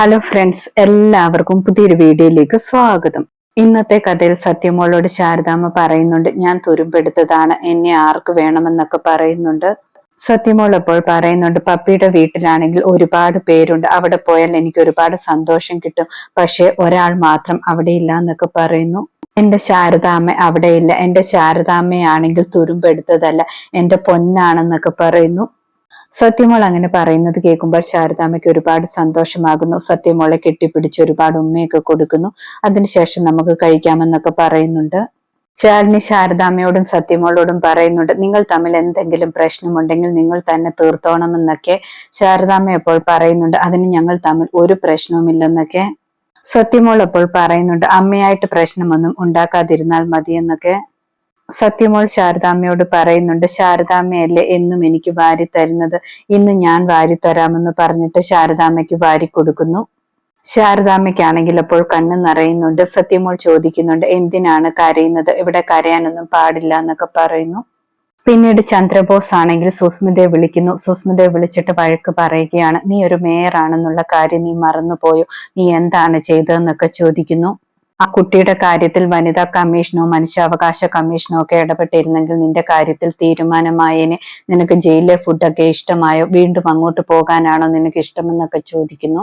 Hello friends, എല്ലാവർക്കും പുതിയൊരു വീഡിയോയിലേക്ക് സ്വാഗതം. ഇന്നത്തെ കഥയിൽ സത്യമോളോട് ശാരദാമ്മ പറയുന്നുണ്ട്, ഞാൻ തുരുമ്പെടുത്തതാണ്, എന്നെ ആർക്ക് വേണമെന്നൊക്കെ പറയുന്നുണ്ട്. സത്യമോൾ അപ്പോൾ പറയുന്നുണ്ട്, പപ്പിയുടെ വീട്ടിലാണെങ്കിൽ ഒരുപാട് പേരുണ്ട്, അവിടെ പോയാൽ എനിക്ക് ഒരുപാട് സന്തോഷം കിട്ടും, പക്ഷെ ഒരാൾ മാത്രം അവിടെ ഇല്ല എന്നൊക്കെ പറയുന്നു. എന്റെ ശാരദാമ്മ അവിടെയില്ല, എന്റെ ശാരദാമ്മയാണെങ്കിൽ തുരുമ്പെടുത്തതല്ല, എന്റെ പൊന്നാണെന്നൊക്കെ പറയുന്നു. സത്യമോൾ അങ്ങനെ പറയുന്നത് കേൾക്കുമ്പോൾ ശാരദാമ്മയ്ക്ക് ഒരുപാട് സന്തോഷമാകുന്നു. സത്യമോളെ കെട്ടിപ്പിടിച്ച് ഒരുപാട് ഉമ്മയൊക്കെ കൊടുക്കുന്നു. അതിനുശേഷം നമുക്ക് കഴിക്കാമെന്നൊക്കെ പറയുന്നുണ്ട്. ശാലിനി ശാരദാമ്മയോടും സത്യമോളോടും പറയുന്നുണ്ട്, നിങ്ങൾ തമ്മിൽ എന്തെങ്കിലും പ്രശ്നമുണ്ടെങ്കിൽ നിങ്ങൾ തന്നെ തീർത്തോണമെന്നൊക്കെ ശാരദാമ്മ അപ്പോൾ പറയുന്നുണ്ട്. അതിന് ഞങ്ങൾ തമ്മിൽ ഒരു പ്രശ്നവുമില്ലെന്നൊക്കെ സത്യമോൾ അപ്പോൾ പറയുന്നുണ്ട്. അമ്മയായിട്ട് പ്രശ്നമൊന്നും ഉണ്ടാക്കാതിരുന്നാൽ മതിയെന്നൊക്കെ സത്യമോൾ ശാരദാമ്മയോട് പറയുന്നുണ്ട്. ശാരദാമ്മയല്ലേ എന്നും എനിക്ക് വാരി തരുന്നത്, ഇന്ന് ഞാൻ വാരി തരാമെന്ന് പറഞ്ഞിട്ട് ശാരദാമ്മയ്ക്ക് വാരി കൊടുക്കുന്നു. ശാരദാമ്മയ്ക്കാണെങ്കിൽ അപ്പോൾ കണ്ണ് നിറയുന്നുണ്ട്. സത്യമോൾ ചോദിക്കുന്നുണ്ട്, എന്തിനാണ് കരയുന്നത്, ഇവിടെ കരയാനൊന്നും പാടില്ല എന്നൊക്കെ പറയുന്നു. പിന്നീട് ചന്ദ്രബോസ് ആണെങ്കിൽ സുസ്മിതയെ വിളിക്കുന്നു. സുസ്മിതയെ വിളിച്ചിട്ട് വഴക്ക് പറയുകയാണ്, നീ ഒരു മേയറാണെന്നുള്ള കാര്യം നീ മറന്നുപോയോ, നീ എന്താണ് ചെയ്തതെന്നൊക്കെ ചോദിക്കുന്നു. ആ കുട്ടിയുടെ കാര്യത്തിൽ വനിതാ കമ്മീഷനോ മനുഷ്യാവകാശ കമ്മീഷനോ ഒക്കെ ഇടപെട്ടിരുന്നെങ്കിൽ നിന്റെ കാര്യത്തിൽ തീരുമാനമായേനെ. നിനക്ക് ജയിലിലെ ഫുഡൊക്കെ ഇഷ്ടമായോ, വീണ്ടും അങ്ങോട്ട് പോകാനാണോ നിനക്ക് ഇഷ്ടമെന്നൊക്കെ ചോദിക്കുന്നു.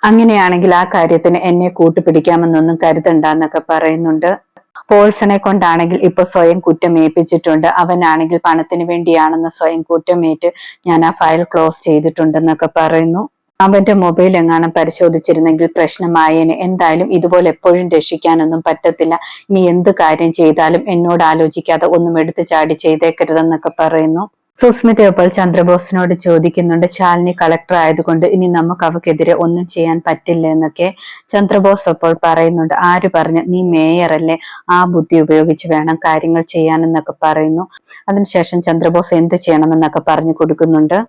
അങ്ങനെയാണെങ്കിൽ ആ കാര്യത്തിന് എന്നെ കൂട്ടുപിടിക്കാമെന്നൊന്നും കരുതണ്ടെന്നൊക്കെ പറയുന്നുണ്ട്. പോൾസണെ കൊണ്ടാണെങ്കിൽ ഇപ്പൊ സ്വയം കുറ്റമേൽപ്പിച്ചിട്ടുണ്ട്. അവനാണെങ്കിൽ പണത്തിന് വേണ്ടിയാണെന്ന് സ്വയം കുറ്റമേറ്റ് ഞാൻ ആ ഫയൽ ക്ലോസ് ചെയ്തിട്ടുണ്ടെന്നൊക്കെ പറയുന്നു. അവന്റെ മൊബൈൽ എങ്ങാനും പരിശോധിച്ചിരുന്നെങ്കിൽ പ്രശ്നമായേനെ. എന്തായാലും ഇതുപോലെ എപ്പോഴും രക്ഷിക്കാനൊന്നും പറ്റത്തില്ല. ഇനി എന്ത് കാര്യം ചെയ്താലും എന്നോട് ആലോചിക്കാതെ ഒന്നും എടുത്തു ചാടി ചെയ്തേക്കരുതെന്നൊക്കെ പറയുന്നു. സുസ്മിത അപ്പോൾ ചന്ദ്രബോസിനോട് ചോദിക്കുന്നുണ്ട്, ശാലിനി കളക്ടർ ആയതുകൊണ്ട് ഇനി നമുക്ക് അവക്കെതിരെ ഒന്നും ചെയ്യാൻ പറ്റില്ല എന്നൊക്കെ ചന്ദ്രബോസ് അപ്പോൾ പറയുന്നുണ്ട്. ആര് പറഞ്ഞ്, നീ മേയറല്ലേ, ആ ബുദ്ധി ഉപയോഗിച്ച് വേണം കാര്യങ്ങൾ ചെയ്യാനെന്നൊക്കെ പറയുന്നു. അതിനുശേഷം ചന്ദ്രബോസ് എന്ത് ചെയ്യണമെന്നൊക്കെ പറഞ്ഞു കൊടുക്കുന്നുണ്ട്.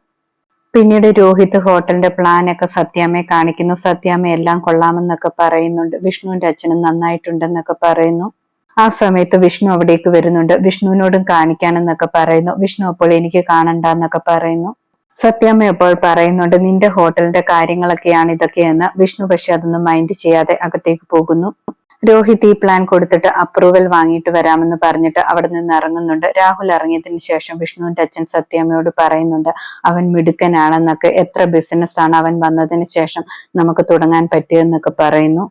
പിന്നീട് രോഹിത് ഹോട്ടലിന്റെ പ്ലാനൊക്കെ സത്യാമ്മയെ കാണിക്കുന്നു. സത്യാമ്മ എല്ലാം കൊള്ളാമെന്നൊക്കെ പറയുന്നുണ്ട്. വിഷ്ണുവിന്റെ അച്ഛനും നന്നായിട്ടുണ്ടെന്നൊക്കെ പറയുന്നു. ആ സമയത്ത് വിഷ്ണു അവിടേക്ക് വരുന്നുണ്ട്. വിഷ്ണുവിനോടും കാണിക്കാനെന്നൊക്കെ പറയുന്നു. വിഷ്ണു അപ്പോൾ എനിക്ക് കാണണ്ടെന്നൊക്കെ പറയുന്നു. സത്യാമ്മ അപ്പോൾ പറയുന്നുണ്ട്, നിന്റെ ഹോട്ടലിന്റെ കാര്യങ്ങളൊക്കെയാണ് ഇതൊക്കെയെന്ന്. വിഷ്ണു പക്ഷെ അതൊന്നും മൈൻഡ് ചെയ്യാതെ അകത്തേക്ക് പോകുന്നു. രോഹിത് ഈ പ്ലാൻ കൊടുത്തിട്ട് അപ്രൂവൽ വാങ്ങിയിട്ട് വരാമെന്ന് പറഞ്ഞിട്ട് അവിടെ നിന്ന് ഇറങ്ങുന്നുണ്ട്. രാഹുൽ ഇറങ്ങിയതിനു ശേഷം വിഷ്ണുവിന്റെ അച്ഛൻ സത്യാമ്മയോട് പറയുന്നുണ്ട്, അവൻ മിടുക്കനാണെന്നൊക്കെ, എത്ര ബിസിനസ്സാണ് അവൻ വന്നതിന് ശേഷം നമുക്ക് തുടങ്ങാൻ പറ്റിയെന്നൊക്കെ പറയുന്നു.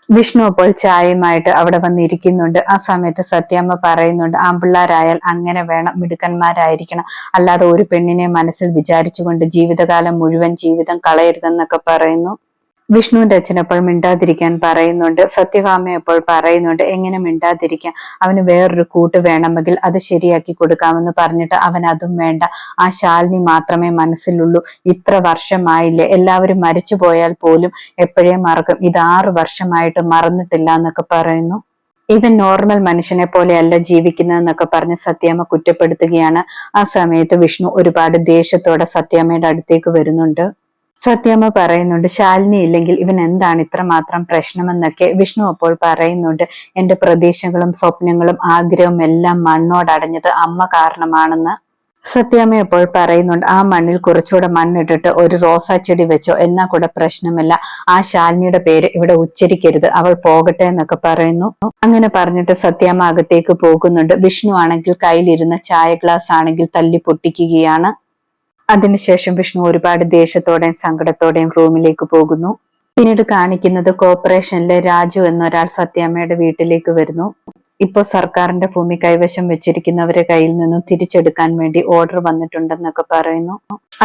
വിഷ്ണു അപ്പോൾ ചായയുമായിട്ട് അവിടെ വന്നിരിക്കുന്നുണ്ട്. ആ സമയത്ത് സത്യാമ്മ പറയുന്നുണ്ട്, ആമ്പിള്ളാരായാൽ അങ്ങനെ വേണം, മിടുക്കന്മാരായിരിക്കണം, അല്ലാതെ ഒരു പെണ്ണിനെ മനസ്സിൽ വിചാരിച്ചുകൊണ്ട് ജീവിതകാലം മുഴുവൻ ജീവിതം കളയരുതെന്നൊക്കെ പറയുന്നു. വിഷ്ണുവിന്റെ അച്ഛൻ അപ്പോൾ മിണ്ടാതിരിക്കാൻ പറയുന്നുണ്ട്. സത്യഭാമ അപ്പോൾ പറയുന്നുണ്ട്, എങ്ങനെ മിണ്ടാതിരിക്കാം, അവന് വേറൊരു കൂട്ട് വേണമെങ്കിൽ അത് ശരിയാക്കി കൊടുക്കാമെന്ന് പറഞ്ഞിട്ട് അവൻ അതും വേണ്ട, ആ ശാലിനി മാത്രമേ മനസ്സിലുള്ളൂ. ഇത്ര വർഷമായില്ലേ, എല്ലാവരും മരിച്ചു പോയാൽ പോലും എപ്പോഴേ മറക്കും, ഇത് 6 വർഷമായിട്ട് മറന്നിട്ടില്ല എന്നൊക്കെ പറയുന്നു. ഇവൻ നോർമൽ മനുഷ്യനെ പോലെയല്ല ജീവിക്കുന്നതെന്നൊക്കെ പറഞ്ഞ് സത്യാമ്മ കുറ്റപ്പെടുത്തുകയാണ്. ആ സമയത്ത് വിഷ്ണു ഒരുപാട് ദേഷ്യത്തോടെ സത്യാമ്മയുടെ അടുത്തേക്ക് വരുന്നുണ്ട്. സത്യാമ്മ പറയുന്നുണ്ട്, ശാലിനി ഇല്ലെങ്കിൽ ഇവൻ എന്താണ് ഇത്രമാത്രം പ്രശ്നമെന്നൊക്കെ. വിഷ്ണു അപ്പോൾ പറയുന്നുണ്ട്, എന്റെ പ്രതീക്ഷകളും സ്വപ്നങ്ങളും ആഗ്രഹവും എല്ലാം മണ്ണോടടഞ്ഞത് അമ്മ കാരണമാണെന്ന്. സത്യാമ്മ അപ്പോൾ പറയുന്നുണ്ട്, ആ മണ്ണിൽ കുറച്ചുകൂടെ മണ്ണിട്ടിട്ട് ഒരു റോസാ ചെടി വെച്ചോ, എന്നാ കൂടെ പ്രശ്നമില്ല. ആ ശാലിനിയുടെ പേര് ഇവിടെ ഉച്ചരിക്കരുത്, അവൾ പോകട്ടെ എന്നൊക്കെ പറയുന്നു. അങ്ങനെ പറഞ്ഞിട്ട് സത്യാമ്മ അകത്തേക്ക് പോകുന്നുണ്ട്. വിഷ്ണു ആണെങ്കിൽ കയ്യിലിരുന്ന ചായ ഗ്ലാസ് ആണെങ്കിൽ തല്ലി പൊട്ടിക്കുകയാണ്. അതിനുശേഷം വിഷ്ണു ഒരുപാട് ദേഷ്യത്തോടെയും സങ്കടത്തോടെയും റൂമിലേക്ക് പോകുന്നു. പിന്നീട് കാണിക്കുന്നത് കോർപ്പറേഷനിലെ രാജു എന്നൊരാൾ സത്യാമ്മയുടെ വീട്ടിലേക്ക് വരുന്നു. ഇപ്പൊ സർക്കാരിന്റെ ഭൂമി കൈവശം വെച്ചിരിക്കുന്നവരെ കയ്യിൽ നിന്നും തിരിച്ചെടുക്കാൻ വേണ്ടി ഓർഡർ വന്നിട്ടുണ്ടെന്നൊക്കെ പറയുന്നു.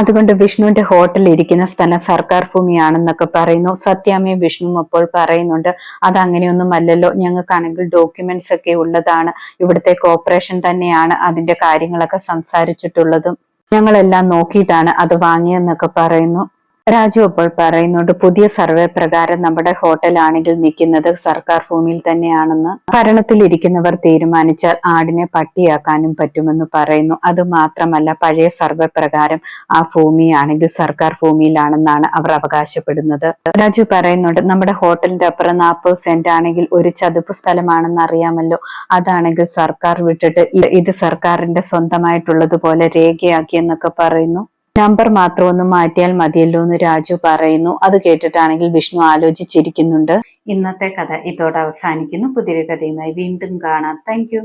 അതുകൊണ്ട് വിഷ്ണുവിന്റെ ഹോട്ടലിൽ ഇരിക്കുന്ന സ്ഥലം സർക്കാർ ഭൂമിയാണെന്നൊക്കെ പറയുന്നു. സത്യാമ്മയും വിഷ്ണുവും അപ്പോൾ പറയുന്നുണ്ട്, അതങ്ങനെയൊന്നും അല്ലല്ലോ, ഞങ്ങൾക്കാണെങ്കിൽ ഡോക്യുമെന്റ്സ് ഒക്കെ ഉള്ളതാണ്, ഇവിടുത്തെ കോർപ്പറേഷൻ തന്നെയാണ് അതിന്റെ കാര്യങ്ങളൊക്കെ സംസാരിച്ചിട്ടുള്ളതും, ഞങ്ങളെല്ലാം നോക്കിയിട്ടാണ് അത് വാങ്ങിയെന്നൊക്കെ പറയുന്നു. രാജു അപ്പോൾ പറയുന്നുണ്ട്, പുതിയ സർവേ പ്രകാരം നമ്മുടെ ഹോട്ടലാണെങ്കിൽ നിൽക്കുന്നത് സർക്കാർ ഭൂമിയിൽ തന്നെയാണെന്ന്. ഭരണത്തിൽ ഇരിക്കുന്നവർ തീരുമാനിച്ചാൽ ആടിനെ പട്ടിയാക്കാനും പറ്റുമെന്ന് പറയുന്നു. അത് മാത്രമല്ല, പഴയ സർവേ പ്രകാരം ആ ഭൂമിയാണെങ്കിൽ സർക്കാർ ഭൂമിയിലാണെന്നാണ് അവർ അവകാശപ്പെടുന്നത്. രാജു പറയുന്നുണ്ട്, നമ്മുടെ ഹോട്ടലിന്റെ അപ്പുറം 40 സെന്റ് ആണെങ്കിൽ ഒരു ചതുപ്പ് സ്ഥലമാണെന്ന് അറിയാമല്ലോ, അതാണെങ്കിൽ സർക്കാർ വിട്ടിട്ട് ഇത് സർക്കാരിന്റെ സ്വന്തമായിട്ടുള്ളതുപോലെ രേഖയാക്കിയെന്നൊക്കെ പറയുന്നു. നമ്പർ മാത്രം ഒന്ന് മാറ്റിയാൽ മതിയല്ലോ എന്ന് രാജു പറയുന്നു. അത് കേട്ടിട്ടാണെങ്കിൽ വിഷ്ണു ആലോചിച്ചിരിക്കുന്നുണ്ട്. ഇന്നത്തെ കഥ ഇതോടെ അവസാനിക്കുന്നു. പുതിയൊരു കഥയുമായി വീണ്ടും കാണാം. താങ്ക്